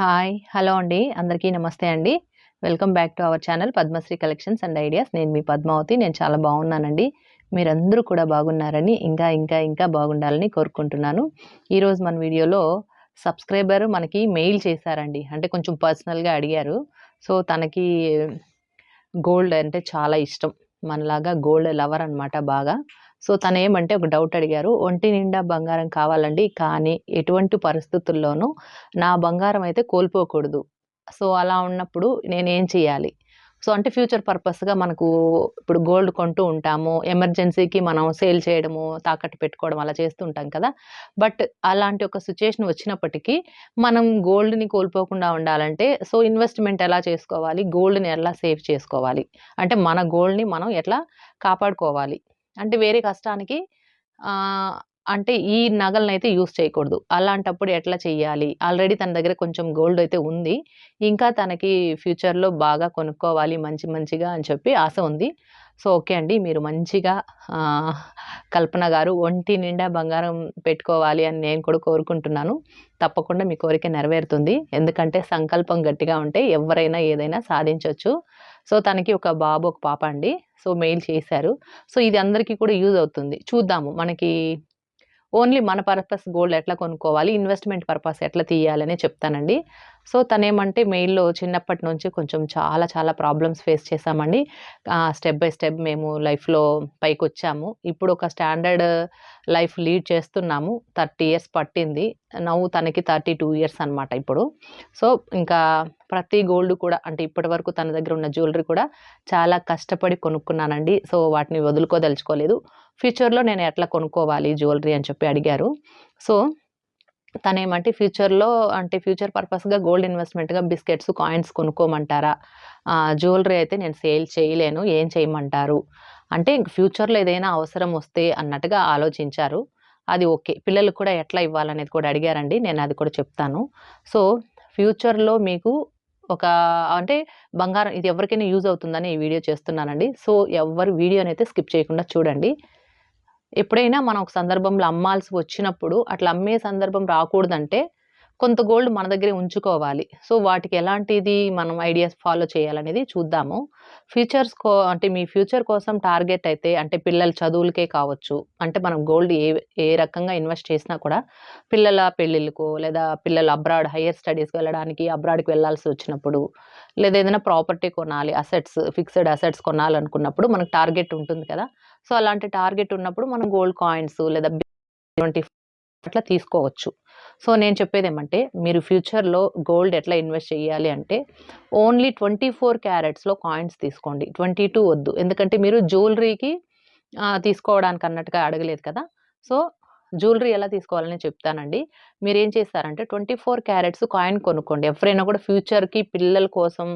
Hi. Hello అండి. అందరికీ నమస్తే అండి. Welcome back to our channel Padmasri collections and ideas. నేను మీ పద్మావతి. నేను చాలా బాగున్నానండి. మీరందరూ కూడా బాగున్నారని, ఇంకా బాగుండాలని కోరుకుంటున్నాను. ఈరోజు మన వీడియోలో సబ్స్క్రైబర్ మనకి మెయిల్ చేశారండి. అంటే కొంచెం పర్సనల్‌గా అడిగారు. సో, తనకి గోల్డ్ అంటే చాలా ఇష్టం. మనలాగా గోల్డ్ లవర్ అనమాట బాగా. సో, తనేమంటే ఒక డౌట్ అడిగారు. "ఒంటి నిండా బంగారం కావాలండి. కానీ ఎటువంటి పరిస్థితుల్లోనూ నా బంగారం అయితే కోల్పోకూడదు. సో, అలా ఉన్నప్పుడు నేనేం చేయాలి?" సో, అంటే ఫ్యూచర్ పర్పస్‌గా మనకు ఇప్పుడు గోల్డ్ కొంటూ ఉంటాము. ఎమర్జెన్సీకి మనం సేల్ చేయడము, తాకట్టు పెట్టుకోవడం అలా చేస్తూ ఉంటాం కదా! బట్ అలాంటి ఒక సిట్యుయేషన్ వచ్చినప్పటికీ మనం గోల్డ్‌ని కోల్పోకుండా ఉండాలంటే సో, ఇన్వెస్ట్‌మెంట్ ఎలా చేసుకోవాలి? గోల్డ్‌ని ఎలా సేవ్ చేసుకోవాలి? అంటే మన గోల్డ్‌ని మనం ఎట్లా కాపాడుకోవాలి? అంటే వేరే కష్టానికి ఆహ్, అంటే ఈ నగలనైతే యూజ్ చేయకూడదు. అలాంటప్పుడు ఎట్లా చేయాలి? ఆల్రెడీ తన దగ్గర కొంచెం గోల్డ్ అయితే ఉంది. ఇంకా తనకి ఫ్యూచర్‌లో బాగా కొనుక్కోవాలి మంచిగా అని చెప్పి ఆశ ఉంది. సో, ఓకే అండి. మీరు మంచిగా ఆహ్, కల్పన గారు ఒంటి నిండా బంగారం పెట్టుకోవాలి అని నేను కూడా కోరుకుంటున్నాను. తప్పకుండా మీ కోరిక నెరవేరుతుంది. ఎందుకంటే సంకల్పం గట్టిగా ఉంటే ఎవ్వరైనా ఏదైనా సాధించొచ్చు. సో, తనకి ఒక బాబు, ఒక పాప అండి. సో, మెయిల్ చేశారు. సో, ఇది అందరికీ కూడా యూజ్ అవుతుంది. చూద్దాము మనకి ఓన్లీ మన పర్పస్ గోల్డ్ ఎట్లా కొనుక్కోవాలి, ఇన్వెస్ట్‌మెంట్ పర్పస్ ఎట్లా తీయాలనే చెప్తానండి. సో, తనేమంటే మెయిల్‌లో చిన్నప్పటి నుంచి కొంచెం చాలా ప్రాబ్లమ్స్ ఫేస్ చేశామండి. స్టెప్ బై స్టెప్ మేము లైఫ్‌లో పైకొచ్చాము. ఇప్పుడు ఒక స్టాండర్డ్ లైఫ్ లీడ్ చేస్తున్నాము. 30 ఇయర్స్ పట్టింది. నౌ తనకి 32 ఇయర్స్ అనమాట ఇప్పుడు. సో, ఇంకా ప్రతి గోల్డ్ కూడా అంటే ఇప్పటివరకు తన దగ్గర ఉన్న జ్యువెలరీ కూడా చాలా కష్టపడి కొనుక్కున్నానండి. సో, వాటిని వదులుకోదలుచుకోలేదు. ఫ్యూచర్‌లో నేను ఎట్లా కొనుక్కోవాలి జ్యువెలరీ అని చెప్పి అడిగారు. సో, తనేమంటే ఫ్యూచర్‌లో అంటే ఫ్యూచర్ పర్పస్‌గా గోల్డ్ ఇన్వెస్ట్‌మెంట్‌గా బిస్కెట్స్, కాయిన్స్ కొనుక్కోమంటారా? జ్యువెలరీ అయితే నేను సేల్ చేయలేను. ఏం చేయమంటారు? అంటే ఇంక ఫ్యూచర్‌లో ఏదైనా అవసరం వస్తే అన్నట్టుగా ఆలోచించారు. అది ఓకే. పిల్లలకి కూడా ఎట్లా ఇవ్వాలనేది కూడా అడిగారండి. నేను అది కూడా చెప్తాను. సో, ఫ్యూచర్‌లో మీకు ఒక అంటే బంగారం ఇది ఎవరికైనా యూజ్ అవుతుందని ఈ వీడియో చేస్తున్నానండి. సో, ఎవ్వరు వీడియోనైతే స్కిప్ చేయకుండా చూడండి. ఎప్పుడైనా మనం ఒక సందర్భంలో అమ్మాల్సి వచ్చినప్పుడు, అట్లా అమ్మే సందర్భం రాకూడదంటే, కొంత గోల్డ్ మన దగ్గరే ఉంచుకోవాలి. సో, వాటికి ఎలాంటిది మనం ఐడియాస్ ఫాలో చేయాలనేది చూద్దాము. అంటే మీ ఫ్యూచర్ కోసం టార్గెట్ అయితే అంటే పిల్లల చదువులకే కావచ్చు. అంటే మనం గోల్డ్ ఏ రకంగా ఇన్వెస్ట్ చేసినా కూడా పిల్లల పెళ్ళిళ్ళకో, లేదా పిల్లలు అబ్రాడ్ హైయర్ స్టడీస్‌కి వెళ్ళడానికి అబ్రాడ్‌కి వెళ్ళాల్సి వచ్చినప్పుడు, లేదా ఏదైనా ప్రాపర్టీ కొనాలి, ఫిక్స్డ్ అసెట్స్ కొనాలనుకున్నప్పుడు మనకు టార్గెట్ ఉంటుంది కదా! సో, అలాంటి టార్గెట్ ఉన్నప్పుడు మనం గోల్డ్ కాయిన్స్ లేదా 20 అట్లా తీసుకోవచ్చు. సో, నేను చెప్పేదేమంటే మీరు ఫ్యూచర్‌లో గోల్డ్ ఎట్లా ఇన్వెస్ట్ చేయాలి అంటే ఓన్లీ 24 క్యారెట్స్‌లో కాయిన్స్ తీసుకోండి. 22 వద్దు. ఎందుకంటే మీరు జ్యువెలరీకి తీసుకోవడానికి అన్నట్టుగా అడగలేదు కదా! సో, జ్యువెలరీ ఎలా తీసుకోవాలని చెప్తానండి. మీరేం చేస్తారంటే 24 క్యారెట్స్ కాయిన్ కొనుక్కోండి. ఎవరైనా కూడా ఫ్యూచర్‌కి పిల్లల కోసం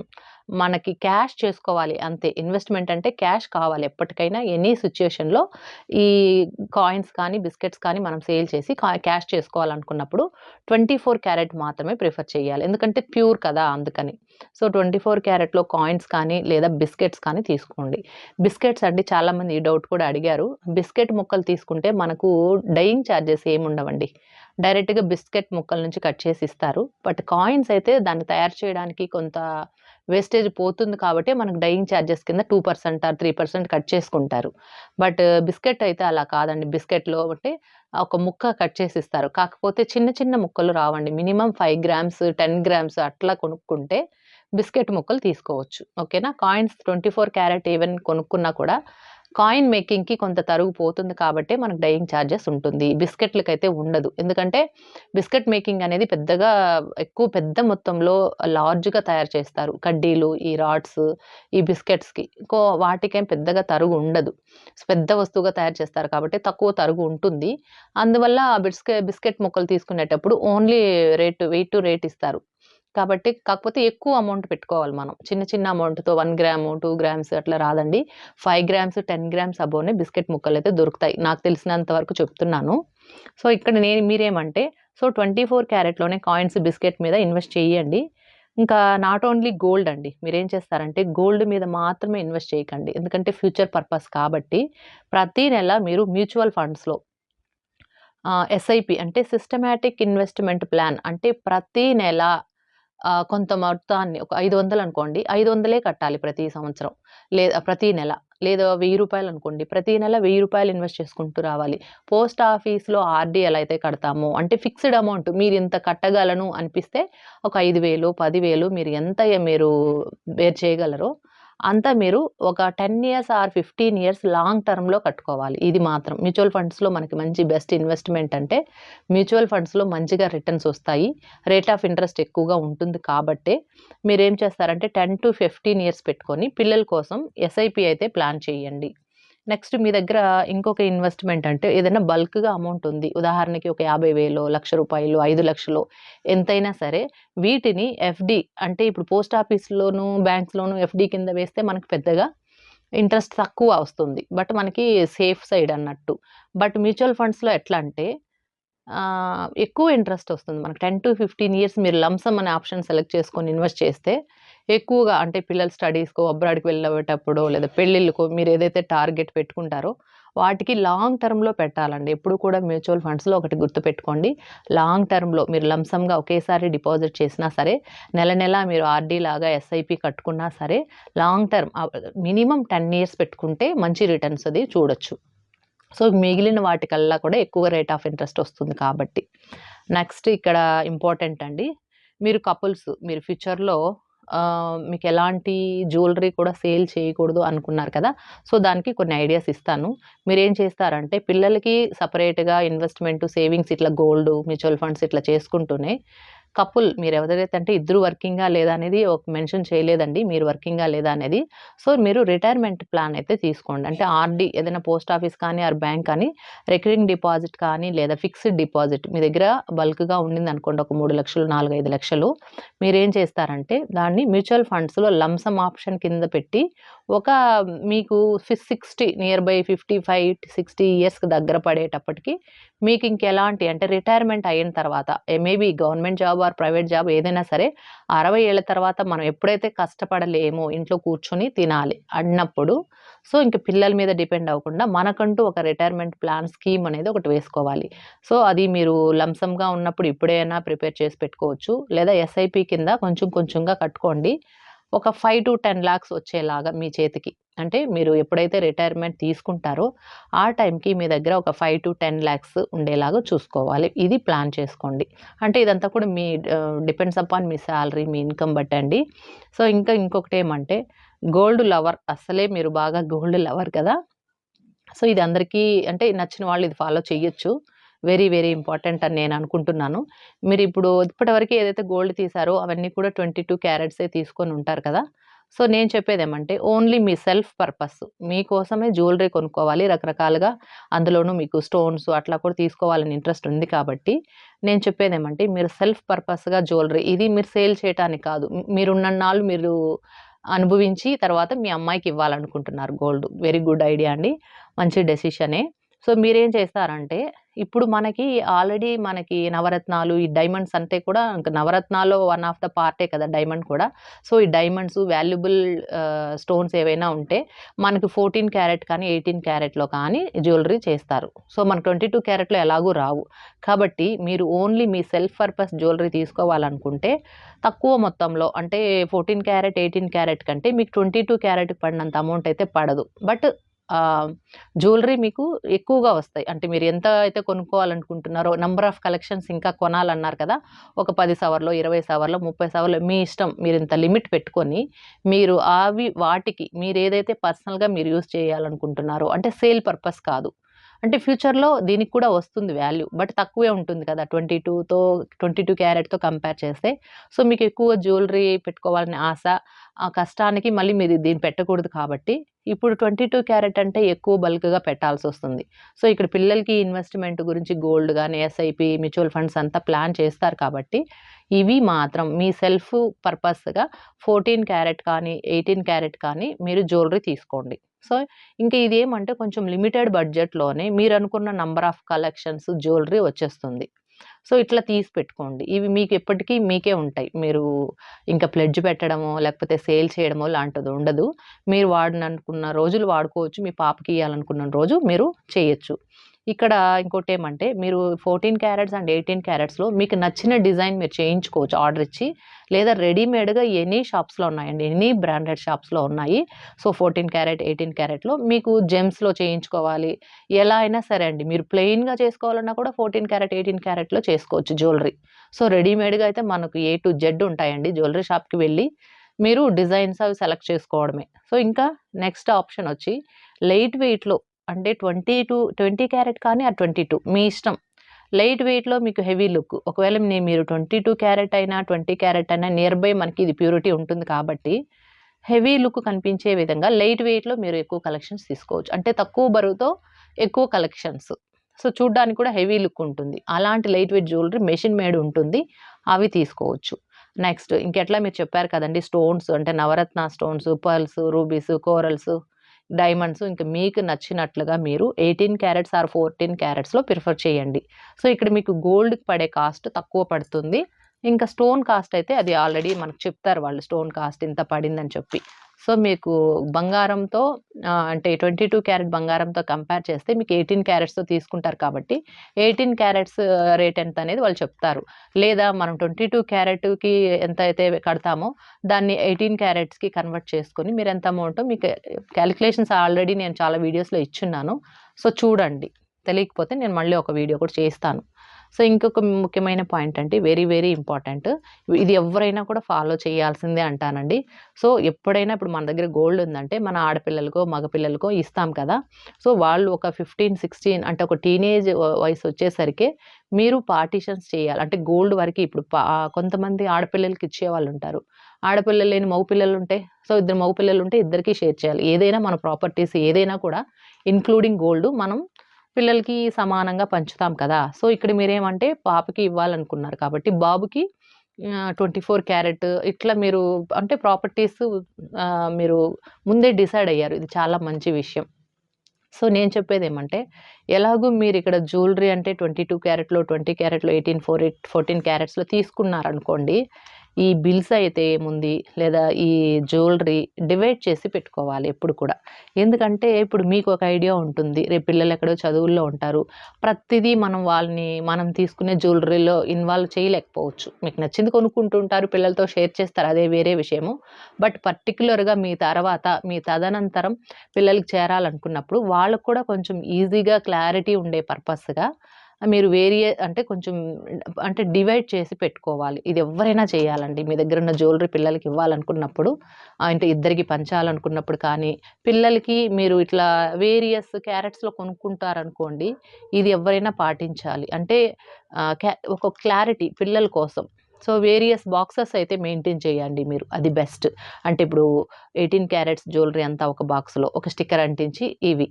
మనకి క్యాష్ చేసుకోవాలి అంతే. ఇన్వెస్ట్‌మెంట్ అంటే క్యాష్ కావాలి ఎప్పటికైనా ఎనీ సిట్యుయేషన్‌లో ఈ కాయిన్స్ కానీ, బిస్కెట్స్ కానీ మనం సేల్ చేసి క్యాష్ చేసుకోవాలనుకున్నప్పుడు 24 క్యారెట్ మాత్రమే ప్రిఫర్ చేయాలి. ఎందుకంటే ప్యూర్ కదా! అందుకని. సో, 24 క్యారెట్‌లో కాయిన్స్ కానీ లేదా బిస్కెట్స్ కానీ తీసుకోండి. బిస్కెట్స్ అంటే చాలామంది ఈ డౌట్ కూడా అడిగారు. బిస్కెట్ ముక్కలు తీసుకుంటే మనకు డైయింగ్ చార్జెస్ ఏముండవండి. డైరెక్ట్‌గా బిస్కెట్ ముక్కల నుంచి కట్ చేసి ఇస్తారు. బట్ కాయిన్స్ అయితే దాన్ని తయారు చేయడానికి కొంత వేస్టేజ్ పోతుంది కాబట్టి మనకు డైయింగ్ చార్జెస్ కింద 2% ఆర్ 3% కట్ చేసుకుంటారు. బట్ బిస్కెట్ అయితే అలా కాదండి. బిస్కెట్‌లో అంటే ఒక ముక్క కట్ చేసి ఇస్తారు. కాకపోతే చిన్న ముక్కలు రావండి. మినిమమ్ 5 గ్రామ్స్, 10 గ్రామ్స్ అట్లా కొనుక్కుంటే బిస్కెట్ ముక్కలు తీసుకోవచ్చు. ఓకేనా? కాయిన్స్ 24 క్యారెట్ ఈవెన్ కొనుక్కున్నా కూడా కాయిన్ మేకింగ్‌కి కొంత తరుగు పోతుంది కాబట్టే మనకు డైయింగ్ చార్జెస్ ఉంటుంది. బిస్కెట్‌లకైతే ఉండదు. ఎందుకంటే బిస్కెట్ మేకింగ్ అనేది పెద్ద మొత్తంలో లార్జ్‌గా తయారు చేస్తారు. కడ్డీలు, ఈ రాడ్స్, ఈ బిస్కెట్స్‌కి. వాటికేం పెద్దగా తరుగు ఉండదు. పెద్ద వస్తువుగా తయారు చేస్తారు కాబట్టి తక్కువ తరుగు ఉంటుంది. అందువల్ల ఆ బిస్కెట్ ముక్కలు తీసుకునేటప్పుడు ఓన్లీ వెయిట్ టు రేట్ ఇస్తారు. కాకపోతే ఎక్కువ అమౌంట్ పెట్టుకోవాలి మనం. చిన్న అమౌంట్‌తో 1 గ్రాము, 2 గ్రామ్స్ అట్లా రాదండి. 5 గ్రామ్స్, 10 గ్రామ్స్ అబోనే బిస్కెట్ ముక్కలైతే దొరుకుతాయి. నాకు తెలిసినంత వరకు చెప్తున్నాను. సో, ఇక్కడ మీరేమంటే 24 క్యారెట్‌లోనే కాయిన్స్, బిస్కెట్ మీద ఇన్వెస్ట్ చేయండి. ఇంకా నాట్ ఓన్లీ గోల్డ్ అండి. మీరేం చేస్తారంటే గోల్డ్ మీద మాత్రమే ఇన్వెస్ట్ చేయకండి. ఎందుకంటే ఫ్యూచర్ పర్పస్ కాబట్టి ప్రతి నెల మీరు మ్యూచువల్ ఫండ్స్‌లో ఎస్ఐపి అంటే సిస్టమాటిక్ ఇన్వెస్ట్‌మెంట్ ప్లాన్ అంటే ప్రతి నెల కొంత మొత్తాన్ని ఒక 500 అనుకోండి. 500 కట్టాలి ప్రతి సంవత్సరం. లేదా ప్రతి నెల. లేదా రూ. 1000 అనుకోండి. ప్రతి నెల రూ. 1000 ఇన్వెస్ట్ చేసుకుంటూ రావాలి. పోస్ట్ ఆఫీస్‌లో ఆర్‌డీ ఎలా అయితే కడతామో అంటే ఫిక్స్‌డ్ అమౌంట్ మీరింత కట్టగలను అనిపిస్తే ఒక 5,000, 10,000 మీరు ఎంత మీరు బేర్ చేయగలరో అంత మీరు ఒక 10 ఇయర్స్ ఆర్ 15 ఇయర్స్ లాంగ్ టర్మ్‌లో కట్టుకోవాలి. ఇది మాత్రం మ్యూచువల్ ఫండ్స్‌లో మనకి మంచి బెస్ట్ ఇన్వెస్ట్‌మెంట్ అంటే మ్యూచువల్ ఫండ్స్‌లో మంచిగా రిటర్న్స్ వస్తాయి. రేట్ ఆఫ్ ఇంట్రెస్ట్ ఎక్కువగా ఉంటుంది కాబట్టే మీరేం చేస్తారంటే 10-15 ఇయర్స్ పెట్టుకొని పిల్లల కోసం ఎస్ఐపి అయితే ప్లాన్ చేయండి. నెక్స్ట్ మీ దగ్గర ఇంకొక ఇన్వెస్ట్‌మెంట్ అంటే ఏదైనా బల్క్‌గా అమౌంట్ ఉంది. ఉదాహరణకి ఒక 50,000, రూ. 1,00,000, 5,00,000 ఎంతైనా సరే వీటిని ఎఫ్‌డి అంటే ఇప్పుడు పోస్ట్ ఆఫీస్‌లోను, బ్యాంక్స్‌లోను ఎఫ్‌డి కింద వేస్తే మనకు పెద్దగా ఇంట్రెస్ట్ తక్కువ వస్తుంది. బట్ మనకి సేఫ్ సైడ్ అన్నట్టు. బట్ మ్యూచువల్ ఫండ్స్‌లో ఎట్లా అంటే ఎక్కువ ఇంట్రెస్ట్ వస్తుంది. మనకు 10-15 ఇయర్స్ మీరు లంప్ సమ్ అనే ఆప్షన్ సెలెక్ట్ చేసుకొని ఇన్వెస్ట్ చేస్తే ఎక్కువగా అంటే పిల్లల స్టడీస్‌కో, అబ్రాడ్‌కి వెళ్ళేటప్పుడో లేదా పెళ్ళిళ్ళకో మీరేదైతే టార్గెట్ పెట్టుకుంటారో వాటికి లాంగ్ టర్మ్‌లో పెట్టాలండి. ఎప్పుడు కూడా మ్యూచువల్ ఫండ్స్‌లో ఒకటి గుర్తుపెట్టుకోండి. లాంగ్ టర్మ్‌లో మీరు లంప్ సమ్‌గా ఒకేసారి డిపాజిట్ చేసినా సరే, నెల నెల మీరు ఆర్‌డీ లాగా ఎస్ఐపి కట్టుకున్నా సరే, లాంగ్ టర్మ్ మినిమమ్ 10 ఇయర్స్ పెట్టుకుంటే మంచి రిటర్న్స్ అది చూడొచ్చు. సో, మిగిలిన వాటికల్లా కూడా ఎక్కువ రేట్ ఆఫ్ ఇంట్రెస్ట్ వస్తుంది కాబట్టి. నెక్స్ట్ ఇక్కడ ఇంపార్టెంట్ అండి. మీరు కపుల్స్ మీరు ఫ్యూచర్‌లో మీకెలాంటి జ్యువెలరీ కూడా సేల్ చేయకూడదు అనుకున్నారు కదా! సో, దానికి కొన్ని ఐడియాస్ ఇస్తాను. మీరేం చేస్తారంటే పిల్లలకి సెపరేట్‌గా ఇన్వెస్ట్‌మెంట్, సేవింగ్స్ ఇట్లా గోల్డ్, మ్యూచువల్ ఫండ్స్ ఇట్లా చేసుకుంటూనే కపుల్ మీరెవరైతే అంటే ఇద్దరు వర్కింగా లేదా అనేది మెన్షన్ చేయలేదండి. మీరు వర్కింగా లేదా అనేది. సో, మీరు రిటైర్మెంట్ ప్లాన్ అయితే తీసుకోండి. అంటే ఆర్‌డి ఏదైనా పోస్ట్ ఆఫీస్ కానీ ఆర్ బ్యాంక్ కానీ రికరింగ్ డిపాజిట్ కానీ లేదా ఫిక్స్డ్ డిపాజిట్ మీ దగ్గర బల్క్‌గా ఉండిందనుకోండి ఒక 3,00,000, 4, 5,00,000 మీరేం చేస్తారంటే దాన్ని మ్యూచువల్ ఫండ్స్‌లో లంప్ సమ్ ఆప్షన్ కింద పెట్టి ఒక మీకు 60 నియర్ బై 55-60 ఇయర్స్‌కి దగ్గర పడేటప్పటికి మీకు ఇంకెలాంటి అంటే రిటైర్మెంట్ అయిన తర్వాత maybe government job or private job ఏదైనా సరే 60 ఏళ్ల తర్వాత మనం ఎప్పుడైతే కష్టపడలేమో ఇంట్లో కూర్చొని తినాలి అన్నప్పుడు సో, ఇంక పిల్లల మీద డిపెండ్ అవ్వకుండా మనకంటూ ఒక రిటైర్మెంట్ ప్లాన్ స్కీమ్ అనేది ఒకటి వేసుకోవాలి. సో, అది మీరు లంప్ సమ్‌గా ఉన్నప్పుడు ఇప్పుడైనా ప్రిపేర్ చేసి పెట్టుకోవచ్చు. లేదా ఎస్ఐపి కింద కొంచెం కొంచెంగా కట్టుకోండి. ఒక 5-10 లాక్స్ వచ్చేలాగా మీ చేతికి. అంటే మీరు ఎప్పుడైతే రిటైర్మెంట్ తీసుకుంటారో, ఆ టైంకి మీ దగ్గర ఒక 5-10 లాక్స్ ఉండేలాగా చూసుకోవాలి. ఇది ప్లాన్ చేసుకోండి. అంటే ఇదంతా కూడా మీ డిపెండ్స్ అపాన్ మీ సాలరీ, మీ ఇన్‌కమ్ బట్టండి. సో, ఇంకా ఇంకొకటేమంటే గోల్డ్ లవర్ అస్సలే మీరు బాగా గోల్డ్ లవర్ కదా! సో, ఇది అందరికీ అంటే నచ్చిన వాళ్ళు ఇది ఫాలో చెయ్యొచ్చు. వెరీ, వెరీ ఇంపార్టెంట్ అని నేను అనుకుంటున్నాను. మీరిప్పుడు ఇప్పటివరకు ఏదైతే గోల్డ్ తీశారో అవన్నీ కూడా 22 క్యారెట్సే తీసుకొని ఉంటారు కదా! సో, నేను చెప్పేదేమంటే ఓన్లీ మీ సెల్ఫ్ పర్పస్ మీకోసమే జ్యువెలరీ కొనుక్కోవాలి రకరకాలుగా అందులోనూ మీకు స్టోన్స్ అట్లా కూడా తీసుకోవాలని ఇంట్రెస్ట్ ఉంది కాబట్టి, నేను చెప్పేదేమంటే మీరు సెల్ఫ్ పర్పస్‌గా జ్యువెలరీ ఇది మీరు సేల్ చేయటానికి కాదు. మీరున్నన్నాళ్ళు మీరు అనుభవించి తర్వాత మీ అమ్మాయికి ఇవ్వాలనుకుంటున్నారు గోల్డ్. వెరీ గుడ్ ఐడియా అండి. మంచి డెసిషనే. సో, మీరేం చేస్తారంటే, ఇప్పుడు మనకి ఆల్రెడీ మనకి నవరత్నాలు, ఈ డైమండ్స్ అంటే కూడా ఇంక నవరత్నాల్లో వన్ ఆఫ్ ద పార్టే కదా! డైమండ్ కూడా. సో, ఈ డైమండ్స్ వాల్యుబుల్ స్టోన్స్ ఏవైనా ఉంటే మనకు 14 క్యారెట్ కానీ, 18 క్యారెట్‌లో కానీ జ్యువెలరీ చేస్తారు. సో, మనకు 22 క్యారెట్‌లో ఎలాగూ రావు. కాబట్టి మీరు ఓన్లీ మీ సెల్ఫ్ పర్పస్ జ్యువెలరీ తీసుకోవాలనుకుంటే తక్కువ మొత్తంలో అంటే 14 క్యారెట్, 18 క్యారెట్ కంటే మీకు 22 క్యారెట్‌కి పడినంత అమౌంట్ అయితే పడదు. బట్ జ్యువెలరీ మీకు ఎక్కువగా వస్తాయి. అంటే మీరు ఎంత అయితే కొనుక్కోవాలనుకుంటున్నారో నంబర్ ఆఫ్ కలెక్షన్స్ ఇంకా కొనాలన్నారు కదా! ఒక 10 సవర్లో, 20 సవర్లో, 30 సవర్లో మీ ఇష్టం. మీరింత లిమిట్ పెట్టుకొని మీరు వాటికి మీరేదైతే పర్సనల్‌గా మీరు యూజ్ చేయాలనుకుంటున్నారో అంటే సేల్ పర్పస్ కాదు. అంటే ఫ్యూచర్‌లో దీనికి కూడా వస్తుంది వాల్యూ. బట్ తక్కువే ఉంటుంది కదా! 22 క్యారెట్‌తో కంపేర్ చేస్తే. సో, మీకు ఎక్కువ జ్యువెలరీ పెట్టుకోవాలని ఆశ, ఆ కష్టానికి మళ్ళీ మీరు దీన్ని పెట్టకూడదు కాబట్టి, ఇప్పుడు 22 క్యారెట్ అంటే ఎక్కువ బల్క్‌గా పెట్టాల్సొస్తుంది. సో, ఇక్కడ పిల్లలకి ఇన్వెస్ట్‌మెంట్ గురించి గోల్డ్ గాని, ఎస్ఐపి, మ్యూచువల్ ఫండ్స్ అంతా ప్లాన్ చేస్తారు కాబట్టి, ఇవి మాత్రం మీ సెల్ఫ్ పర్పస్‌గా 14 క్యారెట్ కానీ, 18 క్యారెట్ కానీ మీరు జ్యువెలరీ తీసుకోండి. సో, ఇంక ఇదేమంటే కొంచెం లిమిటెడ్ బడ్జెట్‌లోనే మీరనుకున్న నంబర్ ఆఫ్ కలెక్షన్స్ జ్యువెలరీ వచ్చేస్తుంది. సో, ఇట్లా తీసి పెట్టుకోండి. ఇవి మీకు ఎప్పటికి మీకే ఉంటాయి. మీరు ఇంకా ప్లెడ్జ్ పెట్టడమో, లేకపోతే సేల్ చేయడమో లాంటిది ఉండదు. మీరు వాడననుకున్న రోజులు వాడుకోవచ్చు. మీ పాపకి ఇయ్యాలనుకున్న రోజు మీరు చేయొచ్చు. ఇక్కడ ఇంకోటేమంటే మీరు 14 క్యారెట్స్ అండ్ 18 క్యారెట్స్‌లో మీకు నచ్చిన డిజైన్ మీరు చేయించుకోవచ్చు ఆర్డర్ ఇచ్చి. లేదా రెడీమేడ్‌గా ఎనీ షాప్స్‌లో ఉన్నాయండి. ఎనీ బ్రాండెడ్ షాప్స్‌లో ఉన్నాయి. సో, 14 క్యారెట్, 18 క్యారెట్‌లో మీకు జెమ్స్‌లో చేయించుకోవాలి. ఎలా అయినా సరే అండి. మీరు ప్లెయిన్‌గా చేసుకోవాలన్నా కూడా 14 క్యారెట్, 18 క్యారెట్‌లో చేసుకోవచ్చు జ్యువెలరీ. సో, రెడీమేడ్‌గా అయితే మనకు ఏ టు జెడ్ ఉంటాయండి. జ్యువెలరీ షాప్‌కి వెళ్ళి మీరు డిజైన్స్ అవి సెలెక్ట్ చేసుకోవడమే. సో, ఇంకా నెక్స్ట్ ఆప్షన్ వచ్చి లైట్ వెయిట్‌లో అంటే 20 క్యారెట్ కానీ 22 మీ ఇష్టం. లైట్ వెయిట్‌లో మీకు హెవీ లుక్. ఒకవేళ మీరు 22 క్యారెట్ అయినా, 20 క్యారెట్ అయినా నియర్ బై మనకి ఇది ప్యూరిటీ ఉంటుంది కాబట్టి, హెవీ లుక్ కనిపించే విధంగా లైట్ వెయిట్‌లో మీరు ఎక్కువ కలెక్షన్స్ తీసుకోవచ్చు. అంటే తక్కువ బరువుతో ఎక్కువ కలెక్షన్స్. సో, చూడ్డానికి కూడా హెవీ లుక్ ఉంటుంది. అలాంటి light weight jewellery machine made ఉంటుంది. అవి తీసుకోవచ్చు. నెక్స్ట్ ఇంకెట్లా మీరు చెప్పారు కదండీ! స్టోన్స్ అంటే navaratna stones, pearls, rubies, corals, diamonds ఇంక మీకు నచ్చినట్లుగా మీరు 18 క్యారెట్స్ ఆర్ 14 క్యారెట్స్‌లో ప్రిఫర్ చేయండి. సో, ఇక్కడ మీకు గోల్డ్‌కి పడే కాస్ట్ తక్కువ పడుతుంది. ఇంకా స్టోన్ కాస్ట్ అయితే అది ఆల్రెడీ మనకు చెప్తారు వాళ్ళు స్టోన్ కాస్ట్ ఇంత పడిందని చెప్పి. సో, మీకు బంగారంతో అంటే 22 క్యారెట్ బంగారంతో కంపేర్ చేస్తే మీకు 18 క్యారెట్స్‌తో తీసుకుంటారు కాబట్టి 18 క్యారెట్స్ రేట్ ఎంతనేది వాళ్ళు చెప్తారు. లేదా మనం 22 క్యారెట్‌కి ఎంతైతే కడతామో దాన్ని 18 క్యారెట్స్‌కి కన్వర్ట్ చేసుకొని మీరెంత అమౌంటో మీకు కాలిక్యులేషన్స్ ఆల్రెడీ నేను చాలా వీడియోస్‌లో ఇచ్చున్నాను. సో, చూడండి. తెలియకపోతే నేను మళ్ళీ ఒక వీడియో కూడా చేస్తాను. సో, ఇంకొక ముఖ్యమైన పాయింట్ అంటే వెరీ, వెరీ ఇంపార్టెంట్. ఇది ఎవ్వరైనా కూడా ఫాలో చేయాల్సిందే అంటానండి. సో, ఎప్పుడైనా ఇప్పుడు మన దగ్గర గోల్డ్ ఉందంటే మన ఆడపిల్లలకో, మగపిల్లలకో ఇస్తాం కదా! సో, వాళ్ళు ఒక 15, 16 అంటే ఒక టీనేజ్ వయసొచ్చేసరికే మీరు పార్టిషన్స్ చేయాలి. అంటే గోల్డ్ వరకి ఇప్పుడు కొంతమంది ఆడపిల్లలకి ఇచ్చేవాళ్ళుంటారు. ఆడపిల్లలు లేని మగపిల్లలుంటే సో, ఇద్దరు మగపిల్లలుంటే ఇద్దరికీ షేర్ చేయాలి. ఏదైనా మన ప్రాపర్టీస్ ఏదైనా కూడా ఇన్‌క్లూడింగ్ గోల్డ్ మనం పిల్లలకి సమానంగా పంచుతాం కదా! సో, ఇక్కడ మీరేమంటే పాపకి ఇవ్వాలనుకున్నారు కాబట్టి బాబుకి 24 క్యారెట్ ఇట్లా మీరు అంటే ప్రాపర్టీస్ మీరు ముందే డిసైడ్ అయ్యారు. ఇది చాలా మంచి విషయం. సో, నేను చెప్పేదేమంటే, ఎలాగో మీరిక్కడ జ్యువెలరీ అంటే 22 క్యారెట్‌లో, 20 క్యారెట్‌లో, 14 క్యారెట్స్‌లో తీసుకున్నారనుకోండి. ఈ బిల్స్ అయితే ఏముంది, లేదా ఈ జ్యువెలరీ డివైడ్ చేసి పెట్టుకోవాలి ఎప్పుడు కూడా. ఎందుకంటే, ఇప్పుడు మీకొక ఐడియా ఉంటుంది. రేపు పిల్లలెక్కడో చదువుల్లో ఉంటారు. ప్రతిదీ మనం తీసుకునే జ్యువెలరీలో ఇన్వాల్వ్ చేయలేకపోవచ్చు. మీకు నచ్చింది కొనుక్కుంటూ ఉంటారు. పిల్లలతో షేర్ చేస్తారు. అదే వేరే విషయము. బట్ పర్టిక్యులర్‌గా మీ తదనంతరం పిల్లలకి చేరాలనుకున్నప్పుడు వాళ్ళకి కూడా కొంచెం ఈజీగా క్లారిటీ ఉండే పర్పస్‌గా మీరు అంటే కొంచెం అంటే డివైడ్ చేసి పెట్టుకోవాలి. ఇది ఎవ్వరైనా చేయాలండి. మీ దగ్గరున్న జ్యువెలరీ పిల్లలకి ఇవ్వాలనుకున్నప్పుడు అంటే ఇద్దరికి పంచాలనుకున్నప్పుడు కానీ, పిల్లలకి మీరు ఇట్లా వేరియస్ క్యారెట్స్‌లో కొనుక్కుంటారనుకోండి, ఇది ఎవ్వరైనా పాటించాలి. అంటే ఒక క్లారిటీ పిల్లల కోసం. సో, వేరియస్ బాక్సెస్ అయితే మెయింటైన్ చేయండి మీరు. అది బెస్ట్. అంటే ఇప్పుడు 18 క్యారెట్స్ జ్యువెలరీ అంతా ఒక బాక్స్‌లో, ఒక స్టిక్కర్ అంటించి ఇవి.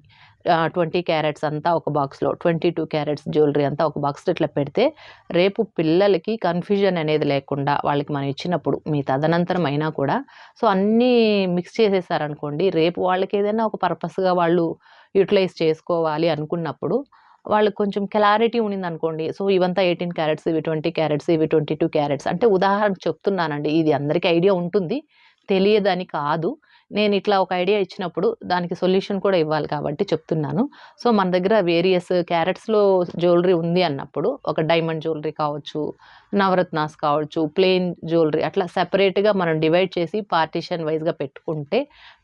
20 క్యారెట్స్ అంతా ఒక బాక్స్‌లో, 22 క్యారెట్స్ జ్యువెలరీ అంతా ఒక బాక్స్‌లో ఇట్లా పెడితే, రేపు పిల్లలకి కన్‌ఫ్యూజన్ అనేది లేకుండా వాళ్ళకి మనం ఇచ్చినప్పుడు, మీ తదనంతరం అయినా కూడా సో, అన్నీ మిక్స్ చేసేసారనుకోండి, రేపు వాళ్ళకేదైనా ఒక పర్పస్‌గా వాళ్ళు యుటిలైజ్ చేసుకోవాలి అనుకున్నప్పుడు, వాళ్ళకి కొంచెం క్లారిటీ ఉండిందనుకోండి. సో, ఇవంతా 18 క్యారెట్స్, ఇవి 20 క్యారెట్స్, ఇవి 22 క్యారెట్స్ అంటే ఉదాహరణకు చెప్తున్నానండి. ఇది అందరికి ఐడియా ఉంటుంది. తెలియదని కాదు. నేనిట్లా ఒక ఐడియా ఇచ్చినప్పుడు దానికి సొల్యూషన్ కూడా ఇవ్వాలి కాబట్టి చెప్తున్నాను. సో, మన దగ్గర వేరియస్ క్యారెట్స్‌లో జ్యువెలరీ ఉంది అన్నప్పుడు, ఒక డైమండ్ జ్యువెలరీ కావచ్చు, నవరత్నాస్ కావచ్చు, ప్లెయిన్ జ్యువెలరీ అట్లా సెపరేట్‌గా మనం డివైడ్ చేసి పార్టిషన్ వైస్‌గా పెట్టుకుంటే,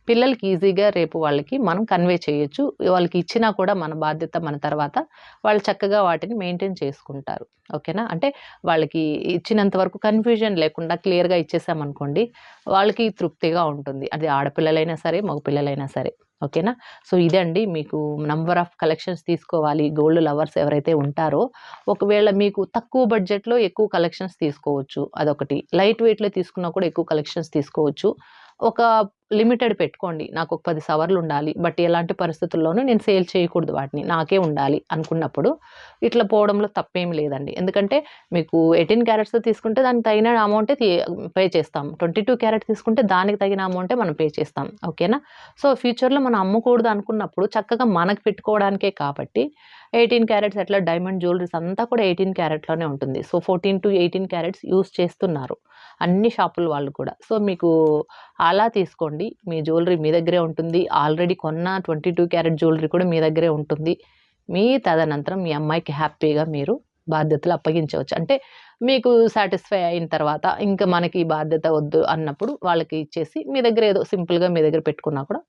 పిల్లలకి ఈజీగా రేపు వాళ్ళకి మనం కన్వే చేయొచ్చు. వాళ్ళకి ఇచ్చినా కూడా మన బాధ్యత మన తర్వాత. వాళ్ళు చక్కగా వాటిని మెయింటైన్ చేసుకుంటారు. ఓకేనా? అంటే వాళ్ళకి ఇచ్చినంత వరకు కన్‌ఫ్యూజన్ లేకుండా క్లియర్‌గా ఇచ్చేసామనుకోండి, వాళ్ళకి తృప్తిగా ఉంటుంది. అది ఆడపిల్లలైనా సరే, మగపిల్లలైనా సరే. ఓకేనా? సో, ఇదండి మీకు నంబర్ ఆఫ్ కలెక్షన్స్ తీసుకోవాలి. గోల్డ్ లవర్స్ ఎవరైతే ఉంటారో, ఒకవేళ మీకు తక్కువ బడ్జెట్‌లో ఎక్కువ కలెక్షన్స్ తీసుకోవచ్చు. అదొకటి. లైట్ వెయిట్‌లో తీసుకున్నా కూడా ఎక్కువ కలెక్షన్స్ తీసుకోవచ్చు. ఒక లిమిటెడ్ పెట్టుకోండి. నాకొక 10 సవర్లుండాలి. బట్ ఎలాంటి పరిస్థితుల్లోనూ నేను సేల్ చేయకూడదు వాటిని. నాకే ఉండాలి అనుకున్నప్పుడు, ఇట్లా పోవడంలో తప్పేమి లేదండి. ఎందుకంటే మీకు 18 క్యారెట్స్‌తో తీసుకుంటే దానికి తగిన అమౌంటే పే చేస్తాం. 22 క్యారెట్ తీసుకుంటే దానికి తగిన అమౌంటే మనం పే చేస్తాం. ఓకేనా? సో, ఫ్యూచర్‌లో మనం అమ్మకూడదు అనుకున్నప్పుడు చక్కగా మనకు పెట్టుకోవడానికే కాబట్టి 18 క్యారెట్స్ ఎట్లా డైమండ్ జ్యువెలరీస్ అంతా కూడా 18 క్యారెట్‌లోనే ఉంటుంది. సో, 14-18 క్యారెట్స్ యూజ్ చేస్తున్నారు. అన్ని షాపుల వాళ్ళు కూడా. సో, మీకు అలా తీసుకోండి. మీ జ్యువెలరీ మీ దగ్గరే ఉంటుంది. ఆల్రెడీ కొన్న 22 క్యారెట్ జ్యువెలరీ కూడా మీ దగ్గరే ఉంటుంది. మీ తదనంతరం మీ అమ్మాయికి హ్యాపీగా మీరు బాధ్యతలు అప్పగించవచ్చు. అంటే మీకు సాటిస్ఫై అయిన తర్వాత ఇంకా మనకి ఈ బాధ్యత వద్దు అన్నప్పుడు వాళ్ళకి ఇచ్చేసి మీ దగ్గర ఏదో సింపుల్‌గా మీ దగ్గర పెట్టుకున్నా కూడా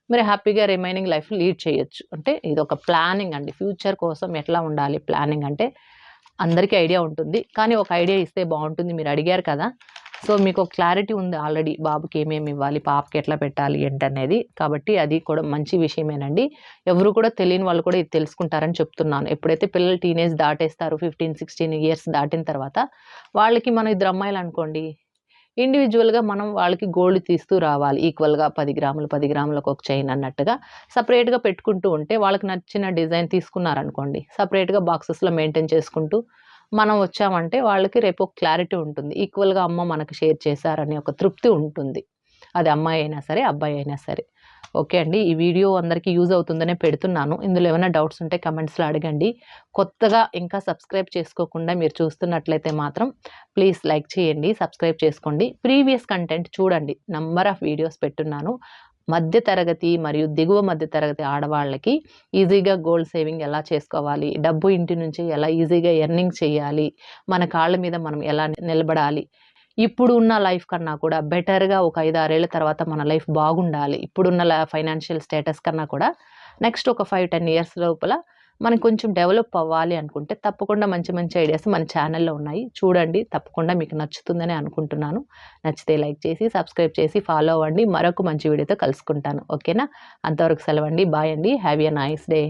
మీరు హ్యాపీగా రిమైనింగ్ లైఫ్ లీడ్ చేయొచ్చు. అంటే ఇదొక ప్లానింగ్ అండి. ఫ్యూచర్ కోసం ఎట్లా ఉండాలి ప్లానింగ్ అంటే అందరికీ ఐడియా ఉంటుంది. కానీ ఒక ఐడియా ఇస్తే బావుంటుంది. మీరు అడిగారు కదా! సో, మీకు ఒక క్లారిటీ ఉంది ఆల్రెడీ. బాబుకి ఏమేమి ఇవ్వాలి, పాపకి ఎట్లా పెట్టాలి ఏంటనేది. కాబట్టి అది కూడా మంచి విషయమేనండి. ఎవరు కూడా తెలియని వాళ్ళు కూడా ఇది తెలుసుకుంటారని చెప్తున్నాను. ఎప్పుడైతే పిల్లలు టీనేజ్ దాటేస్తారో 15, 16 ఇయర్స్ దాటిన తర్వాత వాళ్ళకి మనం ఇద్దరు అమ్మాయిలనుకోండి ఇండివిడ్యువల్‌గా మనం వాళ్ళకి గోల్డ్ తీస్తూ రావాలి. ఈక్వల్‌గా 10 గ్రాములు, 10 గ్రాములకు ఒక చైన్ అన్నట్టుగా సెపరేట్‌గా పెట్టుకుంటూ ఉంటే వాళ్ళకి నచ్చిన డిజైన్ తీసుకున్నారనుకోండి. సెపరేట్‌గా బాక్సెస్‌లో మెయింటైన్ చేసుకుంటూ మనం వచ్చామంటే వాళ్ళకి రేపు ఒక క్లారిటీ ఉంటుంది. ఈక్వల్‌గా అమ్మ మనకు షేర్ చేశారనే ఒక తృప్తి ఉంటుంది. అది అమ్మాయి అయినా సరే, అబ్బాయి అయినా సరే. ఓకే అండి. ఈ వీడియో అందరికీ యూజ్ అవుతుందనే పెడుతున్నాను. ఇందులో ఏమైనా డౌట్స్ ఉంటే కమెంట్స్‌లో అడగండి. కొత్తగా ఇంకా సబ్స్క్రైబ్ చేసుకోకుండా మీరు చూస్తున్నట్లయితే మాత్రం ప్లీజ్ లైక్ చేయండి. సబ్స్క్రైబ్ చేసుకోండి. ప్రీవియస్ కంటెంట్ చూడండి. నంబర్ ఆఫ్ వీడియోస్ పెట్టున్నాను. మధ్య తరగతి మరియు దిగువ మధ్య తరగతి ఆడవాళ్ళకి ఈజీగా గోల్డ్ సేవింగ్ ఎలా చేసుకోవాలి? డబ్బు ఇంటి నుంచి ఎలా ఈజీగా ఎర్నింగ్ చేయాలి? మన కాళ్ళ మీద మనం ఎలా నిలబడాలి? ఇప్పుడు ఉన్న లైఫ్ కన్నా కూడా బెటర్‌గా ఒక 5, 6 ఏళ్ల తర్వాత మన లైఫ్ బాగుండాలి. ఇప్పుడున్న ఫైనాన్షియల్ స్టేటస్ కన్నా కూడా నెక్స్ట్ ఒక 5, 10 ఇయర్స్ లోపల మనం కొంచెం డెవలప్ అవ్వాలి అనుకుంటే తప్పకుండా మంచి మంచి ఐడియాస్ మన ఛానెల్‌లో ఉన్నాయి. చూడండి. తప్పకుండా మీకు నచ్చుతుందని అనుకుంటున్నాను. నచ్చితే లైక్ చేసి, సబ్స్క్రైబ్ చేసి ఫాలో అవ్వండి. మరొక మంచి వీడియోతో కలుసుకుంటాను. ఓకేనా? అంతవరకు సెలవండి. బాయ్ అండి. Have a nice day.